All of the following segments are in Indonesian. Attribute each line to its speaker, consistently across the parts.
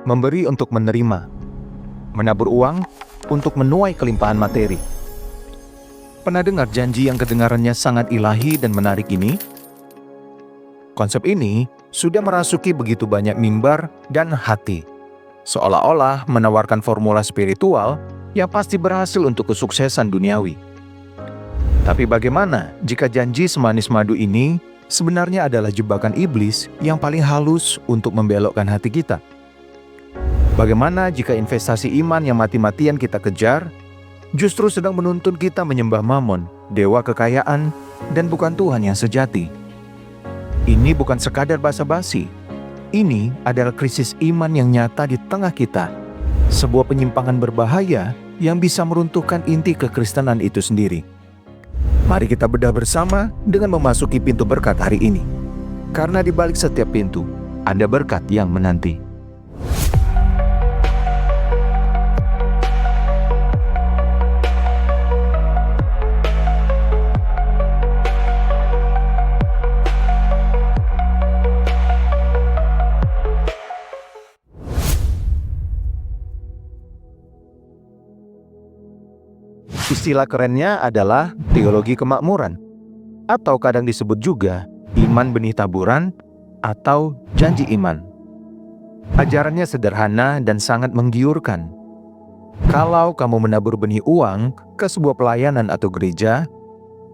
Speaker 1: memberi untuk menerima, menabur uang untuk menuai kelimpahan materi. Pernah dengar janji yang kedengarannya sangat ilahi dan menarik ini? Konsep ini sudah merasuki begitu banyak mimbar dan hati, seolah-olah menawarkan formula spiritual yang pasti berhasil untuk kesuksesan duniawi. Tapi bagaimana jika janji semanis madu ini sebenarnya adalah jebakan iblis yang paling halus untuk membelokkan hati kita? Bagaimana jika investasi iman yang mati-matian kita kejar justru sedang menuntun kita menyembah Mamon, dewa kekayaan, dan bukan Tuhan yang sejati? Ini bukan sekadar basa-basi. Ini adalah krisis iman yang nyata di tengah kita. Sebuah penyimpangan berbahaya yang bisa meruntuhkan inti kekristenan itu sendiri. Mari kita bedah bersama dengan memasuki pintu berkat hari ini. Karena di balik setiap pintu, ada berkat yang menanti. Istilah kerennya adalah teologi kemakmuran, atau kadang disebut juga iman benih taburan atau janji iman. Ajarannya sederhana dan sangat menggiurkan. Kalau kamu menabur benih uang ke sebuah pelayanan atau gereja,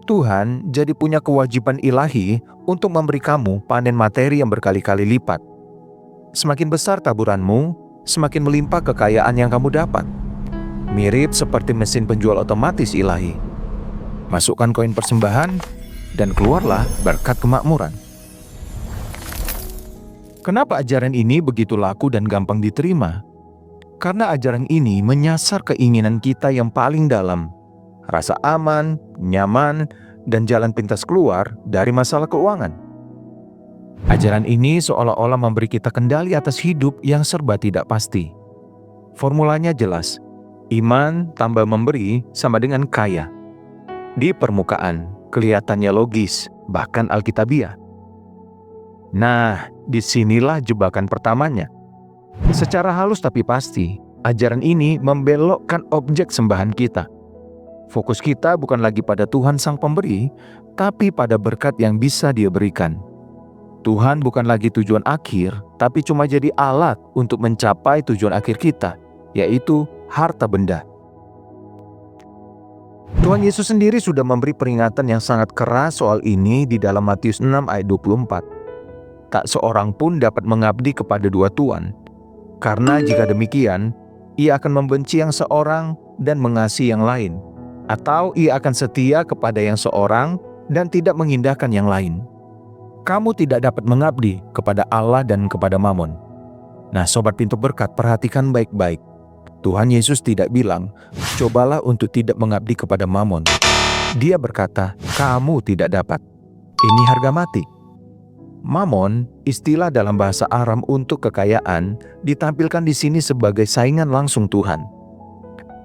Speaker 1: Tuhan jadi punya kewajiban ilahi untuk memberi kamu panen materi yang berkali-kali lipat. Semakin besar taburanmu, semakin melimpah kekayaan yang kamu dapat. Mirip seperti mesin penjual otomatis ilahi. Masukkan koin persembahan, dan keluarlah berkat kemakmuran. Kenapa ajaran ini begitu laku dan gampang diterima? Karena ajaran ini menyasar keinginan kita yang paling dalam. Rasa aman, nyaman, dan jalan pintas keluar dari masalah keuangan. Ajaran ini seolah-olah memberi kita kendali atas hidup yang serba tidak pasti. Formulanya jelas. Iman tambah memberi sama dengan kaya. Di permukaan, kelihatannya logis, bahkan alkitabiah. Nah, disinilah jebakan pertamanya. Secara halus tapi pasti, ajaran ini membelokkan objek sembahan kita. Fokus kita bukan lagi pada Tuhan Sang Pemberi, tapi pada berkat yang bisa Dia berikan. Tuhan bukan lagi tujuan akhir, tapi cuma jadi alat untuk mencapai tujuan akhir kita, yaitu harta benda. Tuhan Yesus sendiri sudah memberi peringatan yang sangat keras soal ini di dalam Matius 6 ayat 24. Tak seorang pun dapat mengabdi kepada dua tuan, karena jika demikian, ia akan membenci yang seorang dan mengasihi yang lain, atau ia akan setia kepada yang seorang dan tidak mengindahkan yang lain. Kamu tidak dapat mengabdi kepada Allah dan kepada Mamon. Nah, sobat pintu berkat, perhatikan baik-baik. Tuhan Yesus tidak bilang, cobalah untuk tidak mengabdi kepada Mamon. Dia berkata, kamu tidak dapat. Ini harga mati. Mamon, istilah dalam bahasa Aram untuk kekayaan, ditampilkan di sini sebagai saingan langsung Tuhan.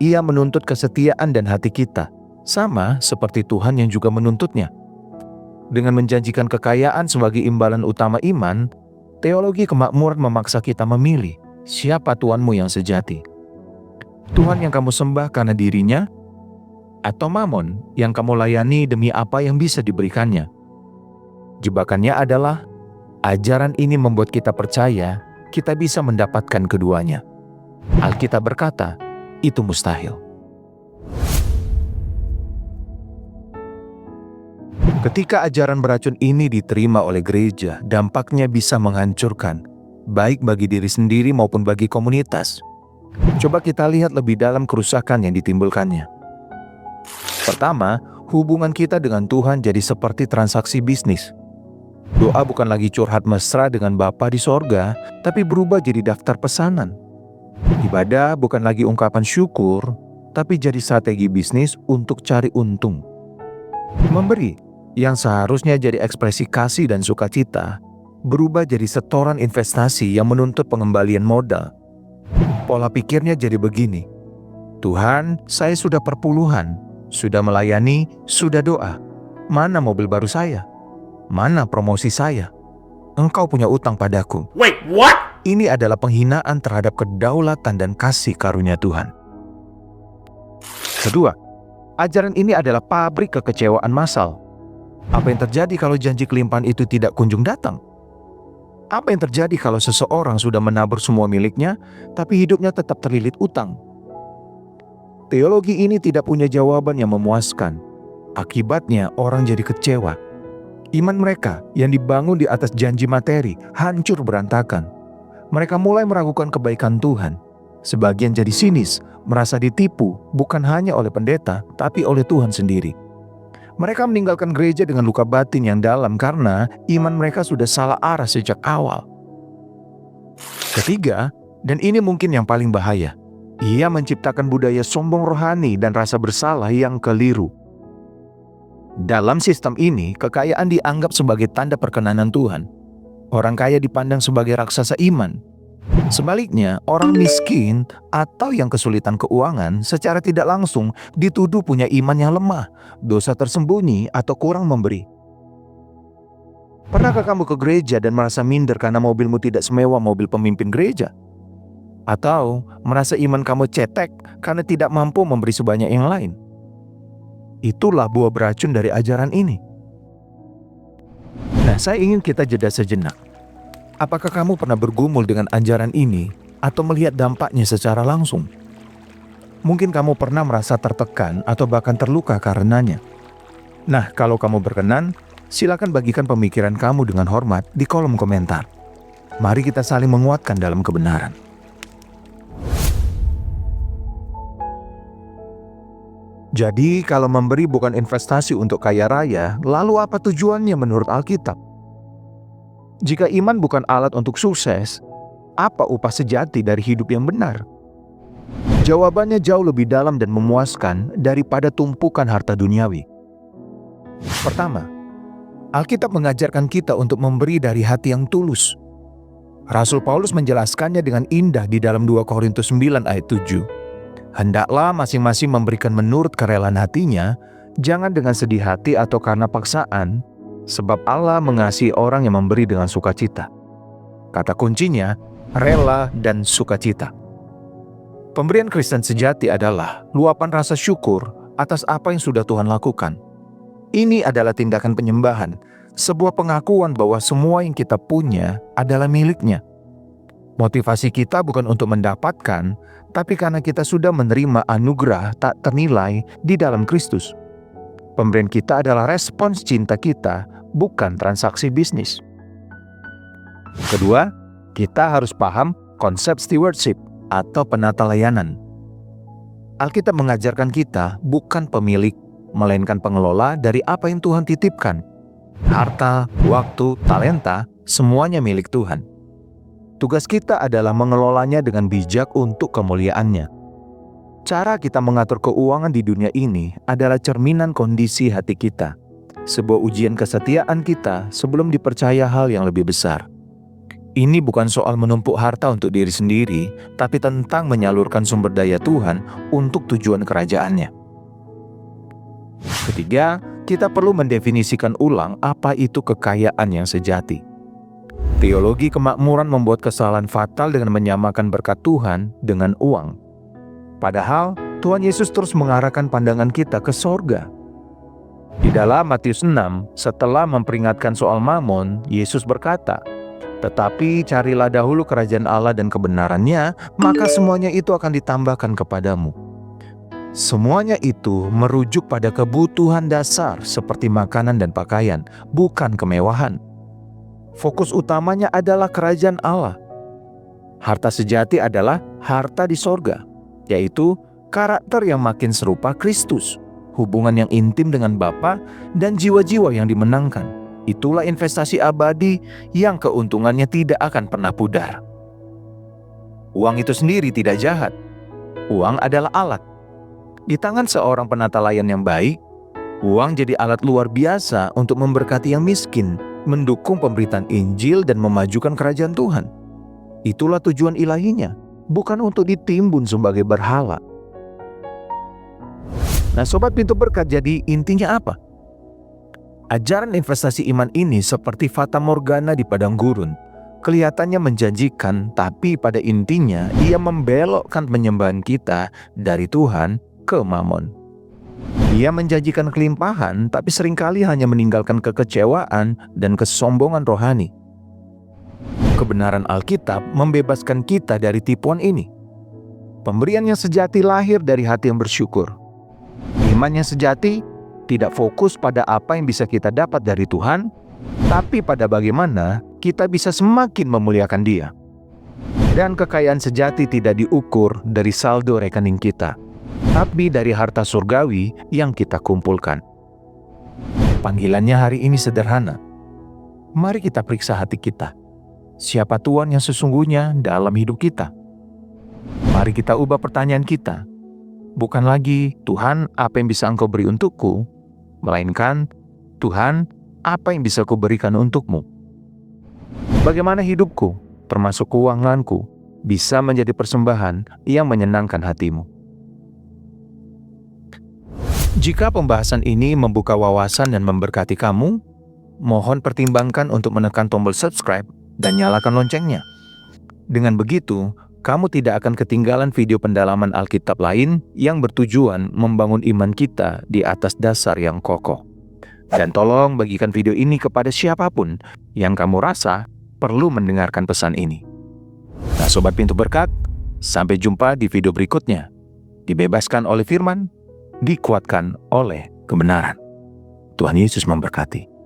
Speaker 1: Ia menuntut kesetiaan dan hati kita, sama seperti Tuhan yang juga menuntutnya. Dengan menjanjikan kekayaan sebagai imbalan utama iman, teologi kemakmuran memaksa kita memilih siapa Tuhanmu yang sejati. Tuhan yang kamu sembah karena dirinya, atau Mamon yang kamu layani demi apa yang bisa diberikannya. Jebakannya adalah, ajaran ini membuat kita percaya kita bisa mendapatkan keduanya. Alkitab berkata, itu mustahil. Ketika ajaran beracun ini diterima oleh gereja, dampaknya bisa menghancurkan, baik bagi diri sendiri maupun bagi komunitas. Coba kita lihat lebih dalam kerusakan yang ditimbulkannya. Pertama, hubungan kita dengan Tuhan jadi seperti transaksi bisnis. Doa bukan lagi curhat mesra dengan Bapa di sorga, tapi berubah jadi daftar pesanan. Ibadah bukan lagi ungkapan syukur, tapi jadi strategi bisnis untuk cari untung. Memberi, yang seharusnya jadi ekspresi kasih dan sukacita, berubah jadi setoran investasi yang menuntut pengembalian modal. Pola pikirnya jadi begini, Tuhan, saya sudah perpuluhan, sudah melayani, sudah doa. Mana mobil baru saya? Mana promosi saya? Engkau punya utang padaku.
Speaker 2: Wait, what?
Speaker 1: Ini adalah penghinaan terhadap kedaulatan dan kasih karunia Tuhan. Kedua, ajaran ini adalah pabrik kekecewaan massal. Apa yang terjadi kalau janji kelimpahan itu tidak kunjung datang? Apa yang terjadi kalau seseorang sudah menabur semua miliknya, tapi hidupnya tetap terlilit utang? Teologi ini tidak punya jawaban yang memuaskan. Akibatnya orang jadi kecewa. Iman mereka yang dibangun di atas janji materi hancur berantakan. Mereka mulai meragukan kebaikan Tuhan. Sebagian jadi sinis, merasa ditipu bukan hanya oleh pendeta, tapi oleh Tuhan sendiri. Mereka meninggalkan gereja dengan luka batin yang dalam karena iman mereka sudah salah arah sejak awal. Ketiga, dan ini mungkin yang paling bahaya, ia menciptakan budaya sombong rohani dan rasa bersalah yang keliru. Dalam sistem ini, kekayaan dianggap sebagai tanda perkenanan Tuhan. Orang kaya dipandang sebagai raksasa iman. Sebaliknya, orang miskin atau yang kesulitan keuangan secara tidak langsung dituduh punya iman yang lemah, dosa tersembunyi, atau kurang memberi. Pernahkah kamu ke gereja dan merasa minder karena mobilmu tidak semewah mobil pemimpin gereja? Atau merasa iman kamu cetek karena tidak mampu memberi sebanyak yang lain? Itulah buah beracun dari ajaran ini. Nah, saya ingin kita jeda sejenak. Apakah kamu pernah bergumul dengan ajaran ini atau melihat dampaknya secara langsung? Mungkin kamu pernah merasa tertekan atau bahkan terluka karenanya. Nah, kalau kamu berkenan, silakan bagikan pemikiran kamu dengan hormat di kolom komentar. Mari kita saling menguatkan dalam kebenaran. Jadi, kalau memberi bukan investasi untuk kaya raya, lalu apa tujuannya menurut Alkitab? Jika iman bukan alat untuk sukses, apa upah sejati dari hidup yang benar? Jawabannya jauh lebih dalam dan memuaskan daripada tumpukan harta duniawi. Pertama, Alkitab mengajarkan kita untuk memberi dari hati yang tulus. Rasul Paulus menjelaskannya dengan indah di dalam 2 Korintus 9 ayat 7. Hendaklah masing-masing memberikan menurut kerelaan hatinya, jangan dengan sedih hati atau karena paksaan, sebab Allah mengasihi orang yang memberi dengan sukacita. Kata kuncinya, rela dan sukacita. Pemberian Kristen sejati adalah luapan rasa syukur atas apa yang sudah Tuhan lakukan. Ini adalah tindakan penyembahan, sebuah pengakuan bahwa semua yang kita punya adalah miliknya. Motivasi kita bukan untuk mendapatkan, tapi karena kita sudah menerima anugerah tak ternilai di dalam Kristus. Pemberian kita adalah respons cinta kita, bukan transaksi bisnis. Kedua, kita harus paham konsep stewardship atau penata layanan. Alkitab mengajarkan kita bukan pemilik, melainkan pengelola dari apa yang Tuhan titipkan. Harta, waktu, talenta, semuanya milik Tuhan. Tugas kita adalah mengelolanya dengan bijak untuk kemuliaannya. Cara kita mengatur keuangan di dunia ini adalah cerminan kondisi hati kita, sebuah ujian kesetiaan kita sebelum dipercaya hal yang lebih besar. Ini bukan soal menumpuk harta untuk diri sendiri, tapi tentang menyalurkan sumber daya Tuhan untuk tujuan kerajaannya. Ketiga, kita perlu mendefinisikan ulang apa itu kekayaan yang sejati. Teologi kemakmuran membuat kesalahan fatal dengan menyamakan berkat Tuhan dengan uang. Padahal, Tuhan Yesus terus mengarahkan pandangan kita ke sorga. Di dalam Matius 6, setelah memperingatkan soal mamon, Yesus berkata, "Tetapi carilah dahulu kerajaan Allah dan kebenarannya, maka semuanya itu akan ditambahkan kepadamu." Semuanya itu merujuk pada kebutuhan dasar seperti makanan dan pakaian, bukan kemewahan. Fokus utamanya adalah kerajaan Allah. Harta sejati adalah harta di sorga, yaitu karakter yang makin serupa Kristus, hubungan yang intim dengan Bapa, dan jiwa-jiwa yang dimenangkan. Itulah investasi abadi yang keuntungannya tidak akan pernah pudar. Uang itu sendiri tidak jahat. Uang adalah alat. Di tangan seorang penata layan yang baik, uang jadi alat luar biasa untuk memberkati yang miskin, mendukung pemberitaan Injil dan memajukan kerajaan Tuhan. Itulah tujuan ilahinya, bukan untuk ditimbun sebagai berhala. Nah, Sobat Pintu Berkat, jadi intinya apa? Ajaran investasi iman ini seperti fata morgana di padang gurun. kelihatannya menjanjikan, tapi pada intinya ia membelokkan penyembahan kita dari Tuhan ke Mamon. Ia menjanjikan kelimpahan, tapi seringkali hanya meninggalkan kekecewaan dan kesombongan rohani. Kebenaran Alkitab membebaskan kita dari tipuan ini. Pemberian yang sejati lahir dari hati yang bersyukur. Iman yang sejati tidak fokus pada apa yang bisa kita dapat dari Tuhan, tapi pada bagaimana kita bisa semakin memuliakan Dia. Dan kekayaan sejati tidak diukur dari saldo rekening kita, tapi dari harta surgawi yang kita kumpulkan. Panggilannya hari ini sederhana. Mari kita periksa hati kita. Siapa Tuhan yang sesungguhnya dalam hidup kita? Mari kita ubah pertanyaan kita. Bukan lagi, Tuhan, apa yang bisa Engkau beri untukku? Melainkan, Tuhan, apa yang bisa Kuberikan untukmu? Bagaimana hidupku, termasuk keuanganku, bisa menjadi persembahan yang menyenangkan hatimu? Jika pembahasan ini membuka wawasan dan memberkati kamu, mohon pertimbangkan untuk menekan tombol subscribe dan nyalakan loncengnya. Dengan begitu, kamu tidak akan ketinggalan video pendalaman Alkitab lain yang bertujuan membangun iman kita di atas dasar yang kokoh. Dan tolong bagikan video ini kepada siapapun yang kamu rasa perlu mendengarkan pesan ini. Nah Sobat Pintu Berkat, sampai jumpa di video berikutnya. Dibebaskan oleh firman, dikuatkan oleh kebenaran. Tuhan Yesus memberkati.